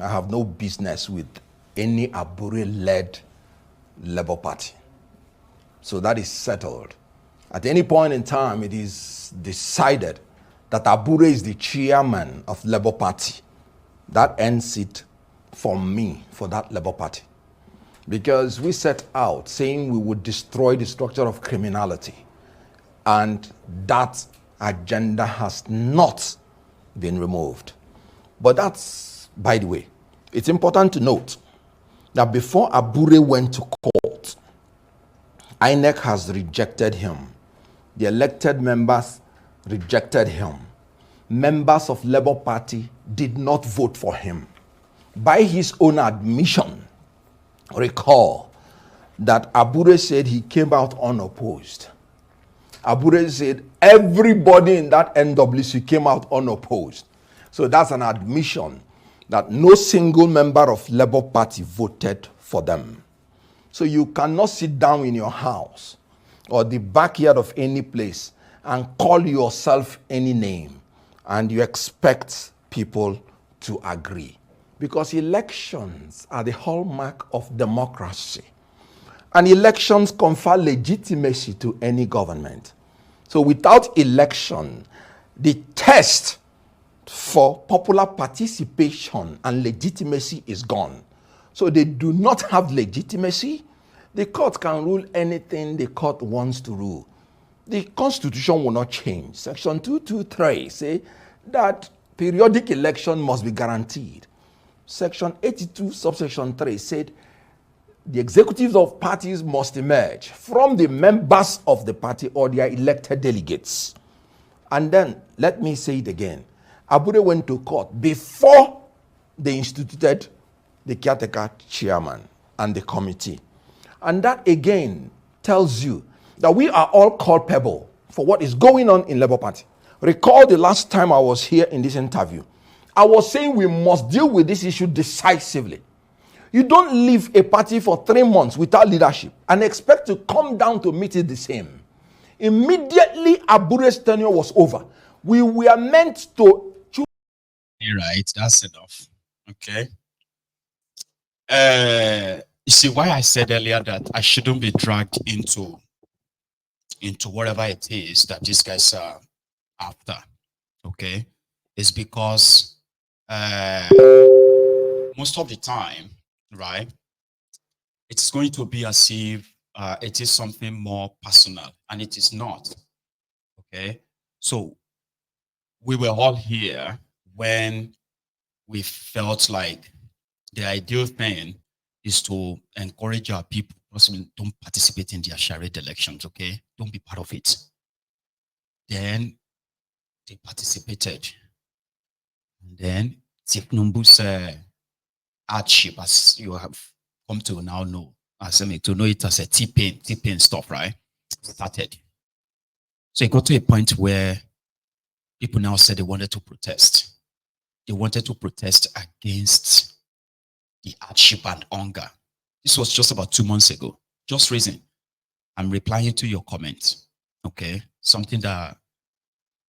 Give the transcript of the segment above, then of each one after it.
I have no business with any Abure-led Labour Party. So that is settled. At any point in time, it is decided that Abure is the chairman of Labour Party. That ends it for me, for that Labour Party. Because we set out saying we would destroy the structure of criminality. And that agenda has not been removed. But that's, by the way, it's important to note that before Abure went to court, INEC has rejected him. The elected members rejected him. Members of Labour Party did not vote for him. By his own admission, recall that Abure said he came out unopposed. Abure said everybody in that NWC came out unopposed. So that's an admission that no single member of Labour Party voted for them. So you cannot sit down in your house or the backyard of any place and call yourself any name and you expect people to agree. Because elections are the hallmark of democracy. And elections confer legitimacy to any government. So without election, the test for popular participation and legitimacy is gone. So they do not have legitimacy. The court can rule anything the court wants to rule. The constitution will not change. Section 223 say that periodic election must be guaranteed. Section 82, subsection 3 said the executives of parties must emerge from the members of the party or their elected delegates. And then, let me say it again, Abure went to court before they instituted the caretaker chairman and the committee. And that again tells you that we are all culpable for what is going on in Labour Party. Recall the last time I was here in this interview, I was saying we must deal with this issue decisively. You don't leave a party for 3 months without leadership and expect to come down to meet it the same. Immediately Abure's tenure was over, we were meant to choose. Right, that's enough. Okay. You see why I said earlier that I shouldn't be dragged into whatever it is that these guys are after. Okay, it's because most of the time, right, it's going to be as if it is something more personal, and it is not. Okay, so we were all here when we felt like the ideal thing is to encourage our people, possibly don't participate in their charade elections, okay? Don't be part of it. Then they participated. And then Tiknumbu's hardship, as you have come to now know, as I mean, to know it as a T-pain stuff, right? Started. So it got to a point where people now said they wanted to protest. They wanted to protest against the hardship and hunger. This was just about 2 months ago. Just reason. I'm replying to your comment. Okay. Something that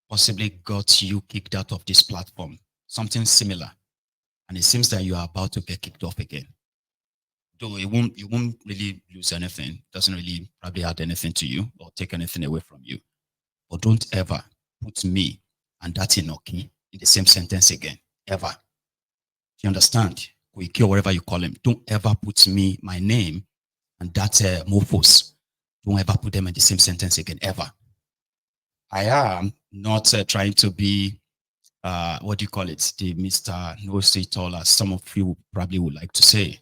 possibly got you kicked out of this platform. Something similar. And it seems that you are about to get kicked off again. Though you won't really lose anything. Doesn't really probably add anything to you or take anything away from you. But don't ever put me and that Inoki in the same sentence again. Ever. Do you understand? Wiki or whatever you call him. Don't ever put me, my name, and that Mofos. Don't ever put them in the same sentence again, ever. I am not trying to be, what do you call it? The Mr. No Say It All, as some of you probably would like to say.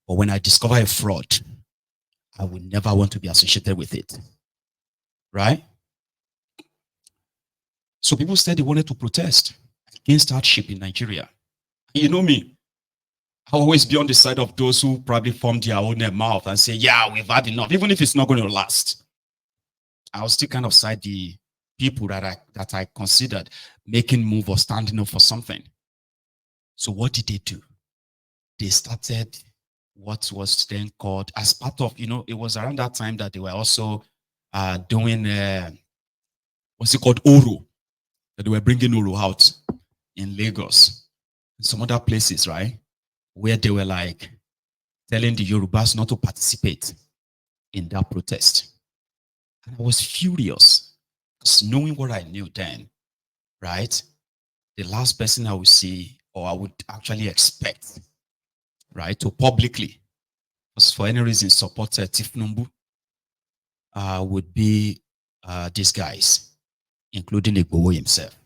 But when I discover a fraud, I would never want to be associated with it. Right? So people said they wanted to protest against hardship in Nigeria. You know me. I'll always be on the side of those who probably form their own mouth and say, yeah, we've had enough, even if it's not going to last. I'll still kind of side the people that I considered making move or standing up for something. So what did they do? They started what was then called, as part of, it was around that time that they were also doing, what's it called, Oro. That they were bringing Oro out in Lagos. some other places, right, where they were like telling the Yorubas not to participate in that protest. And I was furious because knowing what I knew then, right, the last person I would see or I would actually expect, right, to publicly, because for any reason, support Tifnumbu would be these guys, including Igboho himself.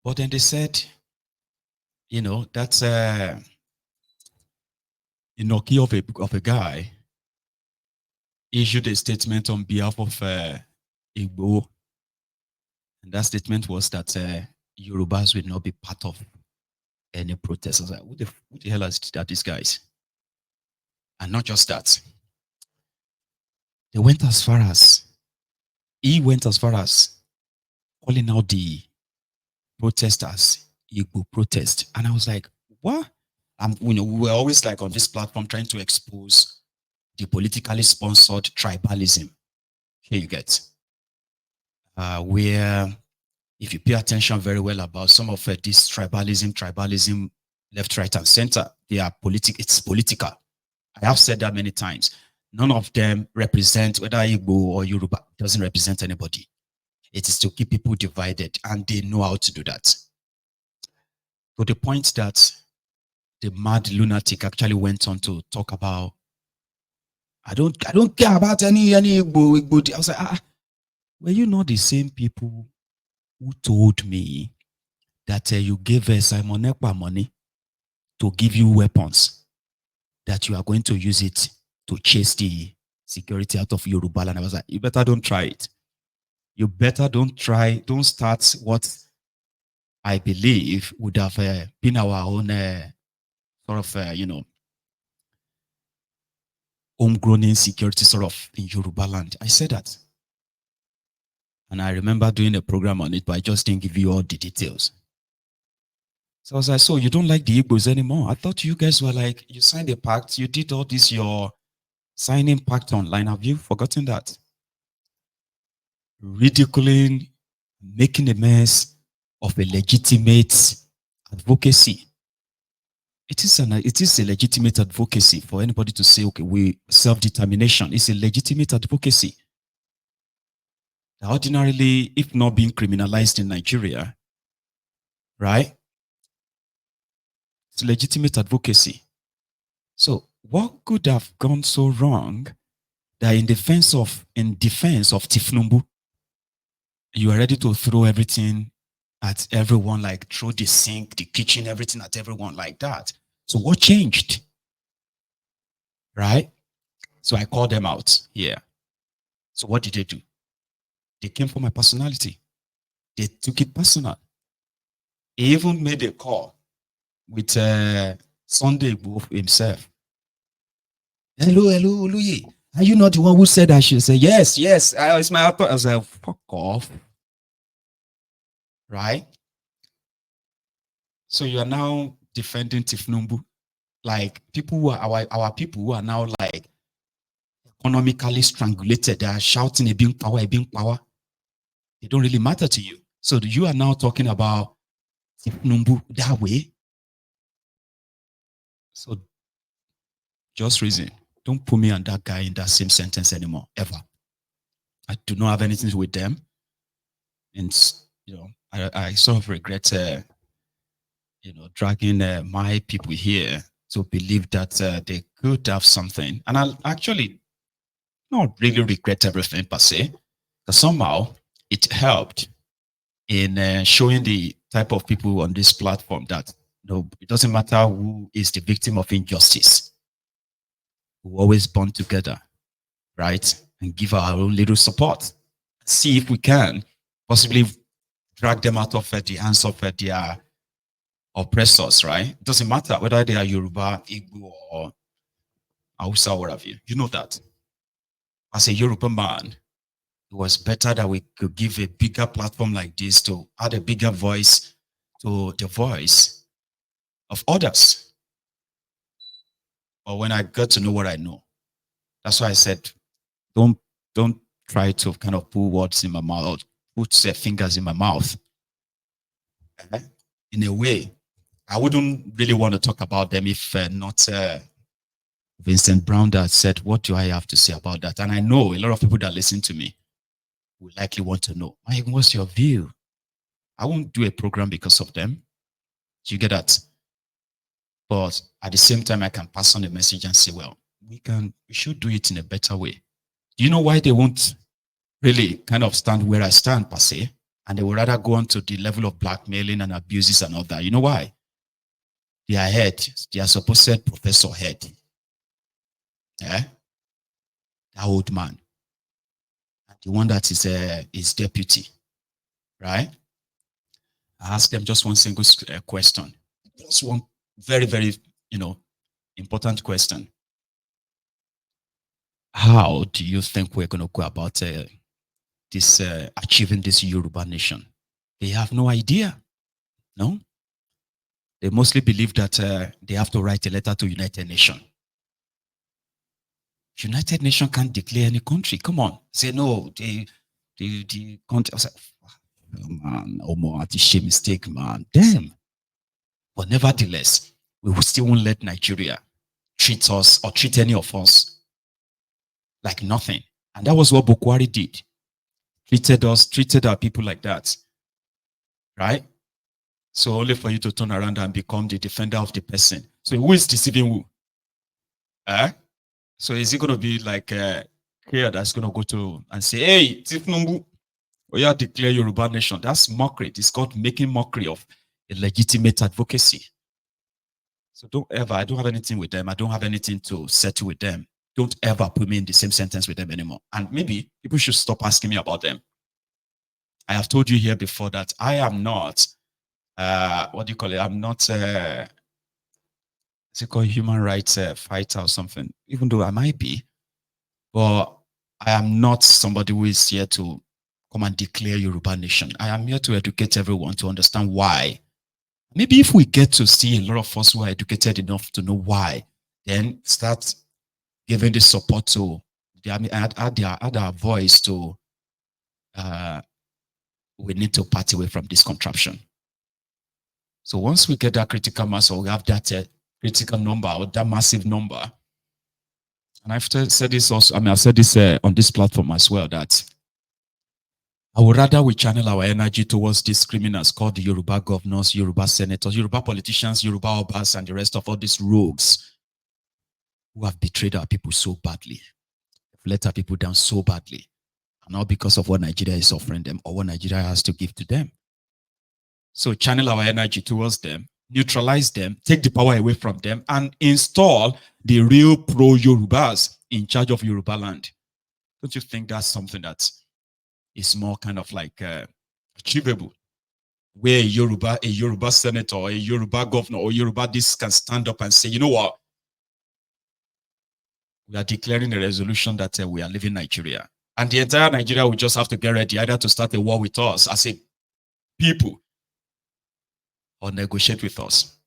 But then they said, that's a Inoki of a guy issued a statement on behalf of Igboho. And that statement was that Yorubas will not be part of any protest. I was like, who the hell are these guys? And not just that. He went as far as calling out the protesters, Igbo protest. And I was like, what? We were always like on this platform trying to expose the politically sponsored tribalism. Here you get. Where if you pay attention very well about some of this tribalism, left, right, and center, it's political. I have said that many times. None of them represent, whether Igbo or Yoruba, doesn't represent anybody. It is to keep people divided, and they know how to do that. To the point that the mad lunatic actually went on to talk about, I don't care about any Igbo. I was like, were you not the same people who told me that you gave Simon Ekpa money to give you weapons, that you are going to use it to chase the security out of Yoruba? And I was like, you better don't try it. You better don't start what I believe would have been our own sort of, homegrown insecurity sort of in Yoruba land. I said that. And I remember doing a program on it, but I just didn't give you all the details. So I was like, so you don't like the Igbos anymore? I thought you guys were like, you signed a pact, you did all this, your signing pact online. Have you forgotten that? Ridiculing, making a mess of a legitimate advocacy. It is a legitimate advocacy for anybody to say, okay, we self-determination is a legitimate advocacy. Ordinarily, if not being criminalized in Nigeria, right? It's legitimate advocacy. So what could have gone so wrong that in defense of Tifnumbu, you are ready to throw everything at everyone, like throw the sink, the kitchen, everything at everyone like that? So what changed? Right? So I called them out here. So what did they do? They came for my personality. They took it personal. He even made a call with Sunday himself. Hello, Oluye. Are you not the one who said I should say, yes, it's my author? I was like, fuck off. Right? So you are now defending Tifnumbu. Like people who are our people who are now like economically strangulated. They are shouting a being power. They don't really matter to you. So you are now talking about Tifnumbu that way. So just reason. Don't put me and that guy in that same sentence anymore, ever. I do not have anything to do with them. And, I sort of regret, dragging my people here to believe that they could have something. And I actually not really regret everything per se, but somehow it helped in showing the type of people on this platform that it doesn't matter who is the victim of injustice. We always bond together, right? And give our own little support. See if we can possibly drag them out of the hands of their oppressors, right? It doesn't matter whether they are Yoruba, Igbo, or Hausa, or whatever. You know that. As a Yoruba man, it was better that we could give a bigger platform like this to add a bigger voice to the voice of others. But when I got to know what I know, that's why I said, don't try to kind of put words in my mouth, put fingers in my mouth. in a way, I wouldn't really want to talk about them if not Vincent Brown that said, what do I have to say about that? And I know a lot of people that listen to me will likely want to know, Mike, what's your view? I won't do a program because of them. Do you get that? But at the same time, I can pass on the message and say, well, we should do it in a better way. Do you know why they won't really kind of stand where I stand per se? And they would rather go on to the level of blackmailing and abuses and all that. You know why? Their head, their supposed professor head, that old man, and the one that is his deputy, right? I asked them just one single question. Just one very, very, important question. How do you think we're going to go about this achieving this Yoruba nation? They have no idea. No? They mostly believe that they have to write a letter to United Nations. United Nations can't declare any country. Come on. Say no, the country. I was like, oh man, it's a mistake, man. Damn. But nevertheless, we will still won't let Nigeria treat us or treat any of us like nothing. And that was what Bukwari did. Treated our people like that. Right? So only for you to turn around and become the defender of the person. So who is deceiving who? So is it going to be like here that's going to go to and say, hey, Tifnumbu, we are declare Yoruba nation? That's mockery. It's called making mockery of a legitimate advocacy. So don't ever, I don't have anything with them. I don't have anything to settle with them. Don't ever put me in the same sentence with them anymore. And maybe people should stop asking me about them. I have told you here before that I am not, what do you call it? I'm not, is it called human rights fighter or something? Even though I might be, but I am not somebody who is here to come and declare Yoruba nation. I am here to educate everyone to understand why. Maybe if we get to see a lot of us who are educated enough to know why, then start giving the support to add our voice to we need to part away from this contraption. So once we get that critical mass, or we have that critical number or that massive number, and I've said this also, I've said this on this platform as well, that I would rather we channel our energy towards these criminals called the Yoruba governors, Yoruba senators, Yoruba politicians, Yoruba obas, and the rest of all these rogues who have betrayed our people so badly, let our people down so badly, and not because of what Nigeria is offering them or what Nigeria has to give to them. So channel our energy towards them, neutralize them, take the power away from them, and install the real pro-Yorubas in charge of Yoruba land. Don't you think that's something that is more kind of like achievable? Where a Yoruba senator, or a Yoruba governor, or Yoruba this can stand up and say, you know what? We are declaring a resolution that we are leaving Nigeria. And the entire Nigeria will just have to get ready either to start a war with us as a people or negotiate with us.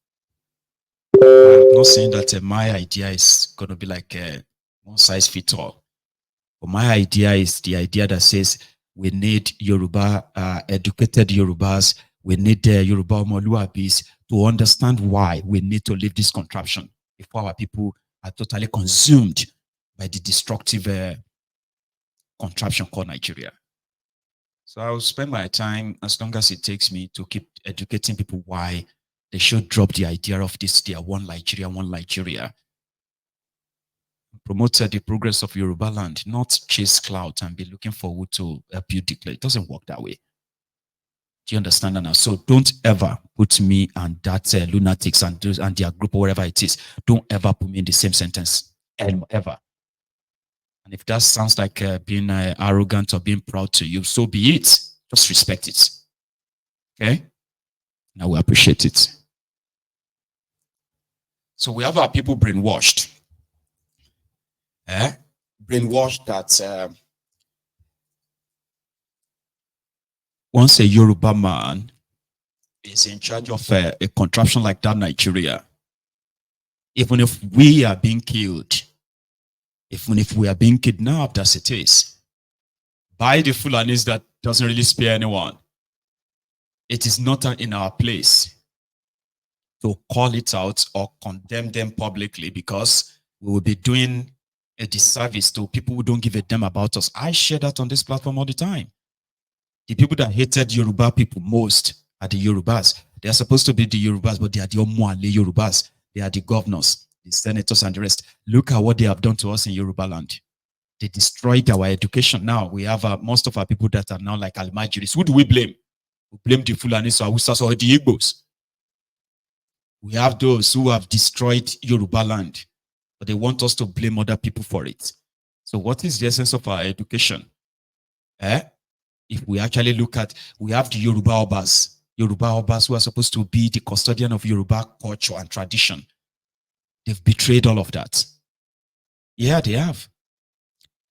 I'm not saying that my idea is going to be like one size fits all. But my idea is the idea that says we need Yoruba, educated Yorubas, we need Yoruba Omoluabis to understand why we need to leave this contraption before our people are totally consumed by the destructive contraption called Nigeria. So I will spend my time as long as it takes me to keep educating people why they should drop the idea of this, their one Nigeria. Promote the progress of Yoruba land, not chase clout and be looking forward to help you declare. It doesn't work that way. Do you understand that now? So don't ever put me and that lunatics and their group or whatever it is. Don't ever put me in the same sentence ever. And if that sounds like being arrogant or being proud to you, so be it. Just respect it. Okay? Now we appreciate it. So we have our people brainwashed. Brainwashed that once a Yoruba man is in charge of a contraption like that, Nigeria, even if we are being killed, even if we are being kidnapped as it is, by the Fulanis that doesn't really spare anyone, it is not in our place to call it out or condemn them publicly, because we will be doing a disservice to people who don't give a damn about us. I share that on this platform all the time. The people that hated Yoruba people most are the Yorubas. They are supposed to be the Yorubas, but they are the Omuale Yorubas. They are the governors, the senators, and the rest. Look at what they have done to us in Yoruba land. They destroyed our education. Now we have most of our people that are now like Almajiris. Who do we blame? We blame the Fulanis or Hausas or the Igbos. We have those who have destroyed Yoruba land, but they want us to blame other people for it. So what is the essence of our education? If we actually look at, we have the Yoruba Obas who are supposed to be the custodian of Yoruba culture and tradition. They've betrayed all of that. Yeah, they have.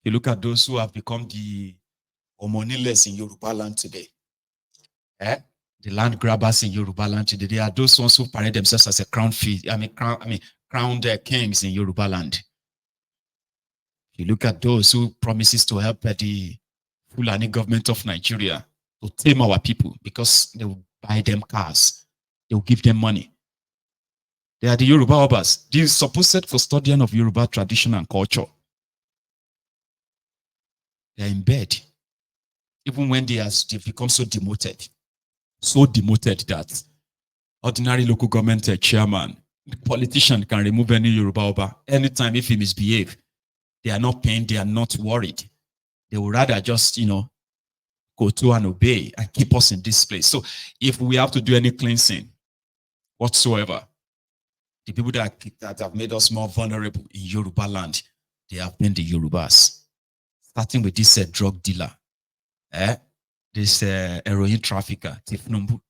You look at those who have become the Omoniles in Yoruba land today. The land grabbers in Yoruba land today. They are those ones who parade themselves as a crowned kings in Yoruba land. You look at those who promises to help the Fulani government of Nigeria to tame our people because they will buy them cars. They will give them money. They are the Yoruba Obas, the supposed custodian of Yoruba tradition and culture. They are in bed. Even when they've become so demoted that ordinary local government chairman, the politician can remove any Yoruba Oba anytime if he misbehave. They are not paying, they are not worried. They would rather just, go to and obey and keep us in this place. So if we have to do any cleansing whatsoever, the people that have made us more vulnerable in Yoruba land, they have been the Yorubas. Starting with this drug dealer, this heroin trafficker, Tifnumbu.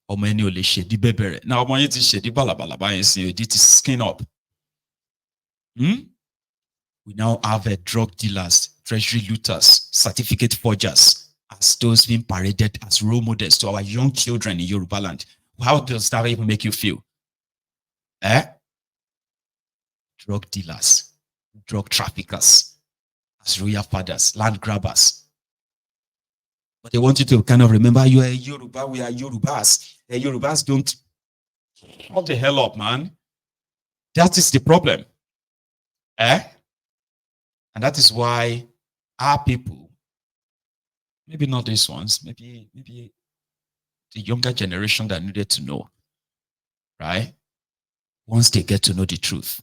Now, I want you to share the balabalaba and say, it is skin up. We now have drug dealers, treasury looters, certificate forgers, as those being paraded as role models to our young children in Yoruba land. How does that even make you feel? Drug dealers, drug traffickers, as royal fathers, land grabbers. But they want you to kind of remember, you are a Yoruba, we are Yorubas. The Yorubas don't. Shut the hell up, man. That is the problem. And that is why our people, maybe not these ones, maybe the younger generation that needed to know, right? Once they get to know the truth,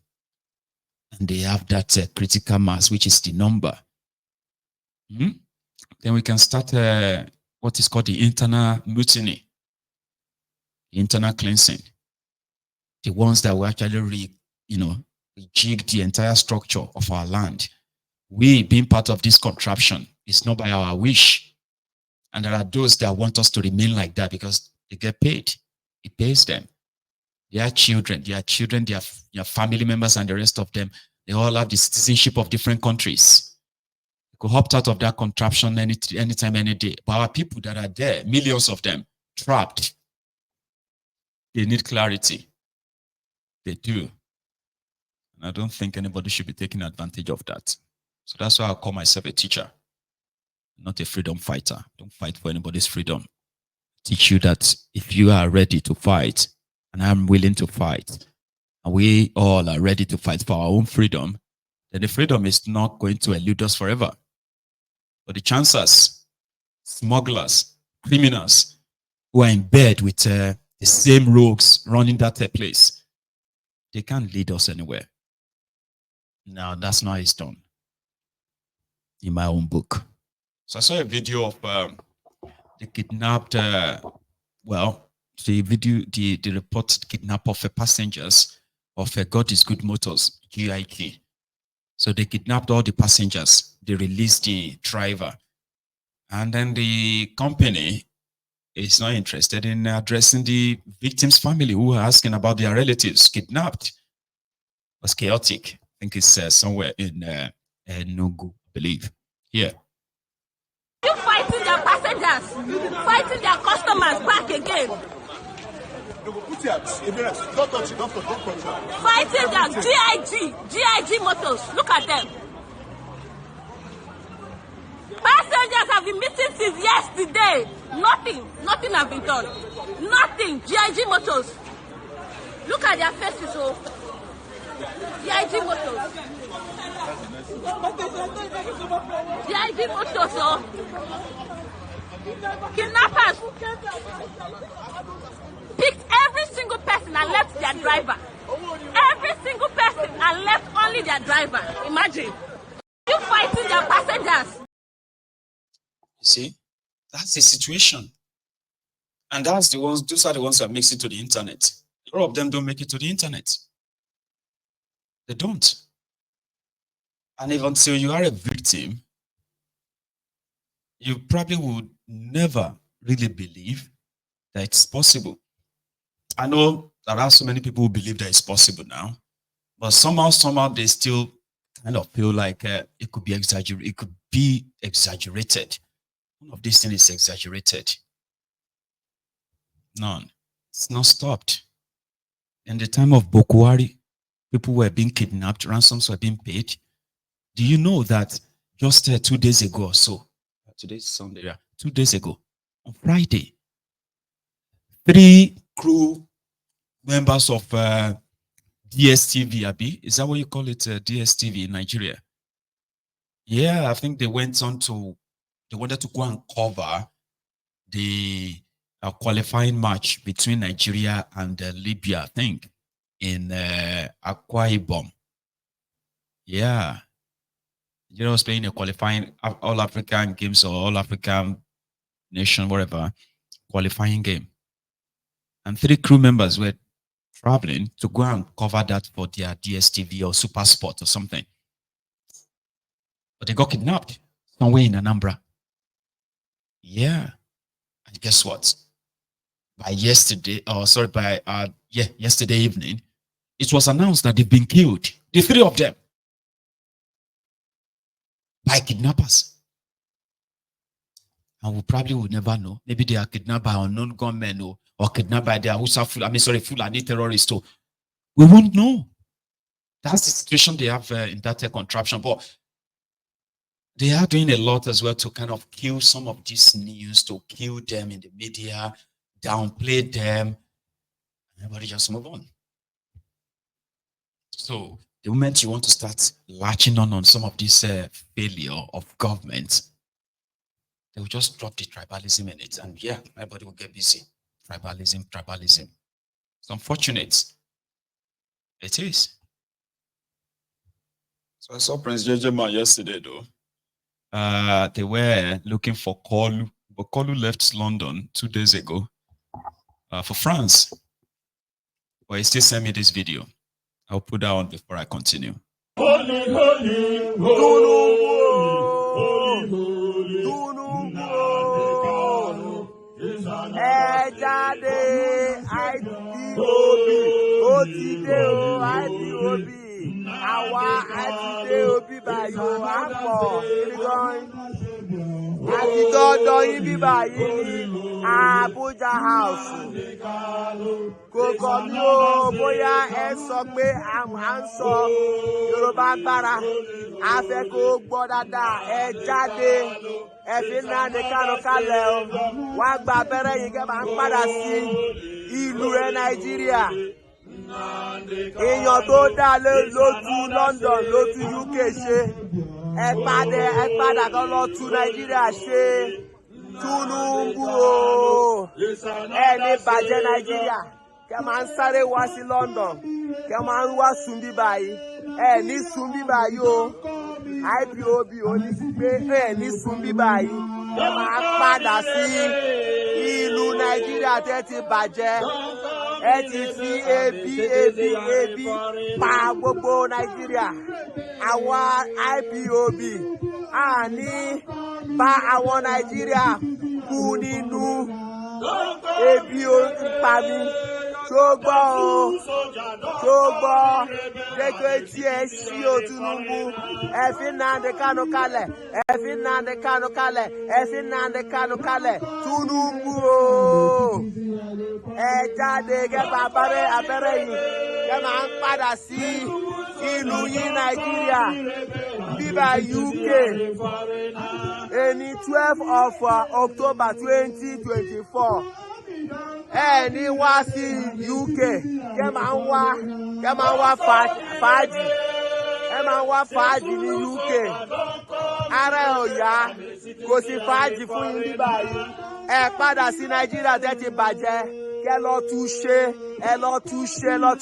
and they have that critical mass, which is the number, then we can start what is called the internal mutiny, the internal cleansing. The ones that will actually rejig the entire structure of our land. We being part of this contraption is not by our wish. And there are those that want us to remain like that because they get paid. It pays them. Their children, their family members and the rest of them, they all have the citizenship of different countries. You could opt out of that contraption anytime, any day. But our people that are there, millions of them, trapped, they need clarity. They do. And I don't think anybody should be taking advantage of that. So that's why I call myself a teacher, not a freedom fighter. Don't fight for anybody's freedom. Teach you that if you are ready to fight, and I'm willing to fight, and we all are ready to fight for our own freedom, then the freedom is not going to elude us forever. But the chancers, smugglers, criminals who are in bed with the same rogues running that place, they can't lead us anywhere. Now, that's not how it's done in my own book. So I saw a video of the kidnapped, the reported kidnap of passengers of God is Good Motors, GIG. So they kidnapped all the passengers. They released the driver. And then the company is not interested in addressing the victim's family who are asking about their relatives kidnapped. It was chaotic. I think it's somewhere in Enugu, I believe. Here. You fighting their passengers, fighting their customers back again. Fighting their GIG motors. Look at them. Passengers have been missing since yesterday. Nothing has been done. Nothing. GIG motors. Look at their faces, oh. The ID motors. The ID motors, oh. Kidnappers picked every single person and left their driver. Every single person and left only their driver. Imagine. You fighting their passengers. You see, that's the situation. And those are the ones that makes it to the internet. A lot of them don't make it to the internet. They don't. And even until you are a victim, you probably would never really believe that it's possible. I know there are so many people who believe that it's possible now, but somehow they still kind of feel like it could be exaggerated. It could be exaggerated. None of these things is exaggerated. None. It's not stopped. In the time of Bokwari, people were being kidnapped, ransoms were being paid. Do you know that just 2 days ago or so, today's Sunday, yeah, 2 days ago, on Friday, 3 crew members of DSTV, Abi, is that what you call it, DSTV in Nigeria? Yeah, I think they wanted to go and cover the qualifying match between Nigeria and Libya, I think, in Akwa Ibom. Yeah. You know, playing a qualifying All-African games or All-African nation, whatever, qualifying game. And 3 crew members were traveling to go and cover that for their DSTV or Super Sport or something. But they got kidnapped somewhere in Anambra. Yeah. And guess what? By yesterday evening, it was announced that they've been killed. The 3 of them. By kidnappers. And we probably will never know. Maybe they are kidnapped by unknown gunmen or kidnapped by their Fulani terrorists. So we won't know. That's the situation they have in that contraption. But they are doing a lot as well to kind of kill some of these news, to kill them in the media, downplay them. Everybody just move on. So the moment you want to start latching on some of this failure of government, they will just drop the tribalism in it. And yeah, everybody will get busy. Tribalism. It's unfortunate. It is. So I saw Prince JJ yesterday, though. They were looking for Kolu, but Kolu left London 2 days ago for France. But he still sent me this video. I'll put that on before I continue. Holy, holy, Abuja House. Kò mi ò bóyá ẹ sọ pé à ń sọ Yorùbá gbára. A fẹ́ kó gbọ́ dáadáa. Ẹ jáde. Ẹ fi Nnamdi Kanu kalẹ̀ o. Wọ́n á gba abẹ́rẹ́ yìí kẹ́ máa ń padà sí ìlú rẹ̀ Nàìjíríà. Èèyàn tó dá ló tú London ló tú UK ṣe. Ẹ padà kan lọ tú Nàìjíríà ṣe. Tinubu o ẹni bàjẹ́ Nàìjíríà kẹ máa ń sáré wá sí London kẹ máa ń wá sùn bí báyìí ní sùn bí báyìí o IPOB ò ní pé ní sùn bí báyìí kẹ máa padà sí ìlú Nàìjíríà tẹ́ ti bàjẹ́ ẹ ti fi ebi pa gbogbo Nàìjíríà àwa IPOB àní bá àwọn Nàìjíríà kú nínú ebi pa mi ṣógbọ́ gẹ́gẹ́ tí ẹ ṣí o Tinubu ẹ fi Nnamdi Kanu kalẹ̀ ẹ fi Nnamdi Kanu kalẹ̀ ẹ fi Nnamdi Kanu kalẹ̀ Tinubu o ẹ jáde gẹ́gẹ́ abẹ́rẹ́ yìí kẹ́ máa ń padà sí ìlú yín Nàìjíríà bíbá UK ní 12 of October 2024 ní wá sí UK kẹ́ máa ń wá fàájì ẹ máa ń wá fàájì ní UK ara ẹ̀ ò yá kò sí fàájì fún yín ní báyìí ẹ padà sí Nàìjíríà tẹ́ ti bàjẹ́ kẹ́ lọ túnṣe ẹ lọ túnṣe lọ.